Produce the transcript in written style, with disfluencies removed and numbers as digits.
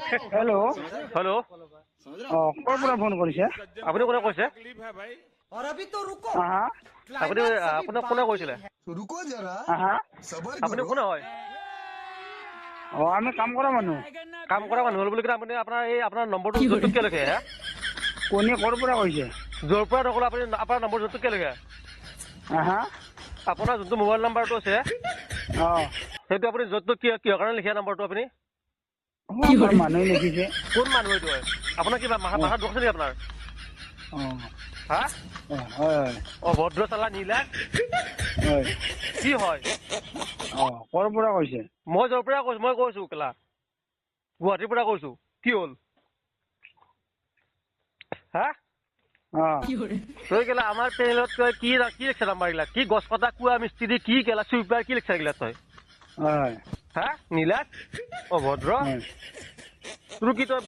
Hello' hello' ক'ৰ পৰা phone কৰিছে? আপুনি কোনে কৈছে? হা আপুনি আপোনাক কোনে কৈছিলে? रुको जरा হা सबर আপুনি करो কোনে হয়? আমি কাম কৰা মানুহ। কাম কৰা মানুহ হ'ল বুলি কিনে আপুনি আপোনাৰ নম্বৰটো য'ত কিয় লিখে হে? কোনে ক'ৰ পৰা কৈছে? য'ৰ পৰা নক'লে আপুনি আপোনাৰ নম্বৰ য'ত কিয় লিখে? হা আপোনাৰ যোনটো মোবাইল নাম্বাৰটো আছে অঁ সেইটো আপুনি য'ত কিহৰ কাৰণে লিখে নম্বৰটো আপুনি? আমাৰ মানুহে লিখিছে। কোন মানুহ এইটো হয়? আপোনাৰ কিবা মাথাত দুখ আছে নেকি আপোনাৰ? অঁ হা? হয় অভদ্ৰ চালা নীলাজ হয় কি হয়? ক'ৰ পৰা কৈছে? মই য'ৰ পৰা কৈছোঁ মই কৈছোঁ কেলা গুৱাহাটীৰ পৰা কৈছোঁ। কি হ'ল? হা? অঁ তই কেলা আমাৰ পেনেলত তই কি লিখছা নাম্বাৰ এইগিলা? কি গছ কটা কুৱা মিস্ত্ৰী কি কেলা চুইপাৰ কি লিখছা এইগিলা তই? হয় হা? নীলাজ অভদ্ৰ হয় তোৰ কি তই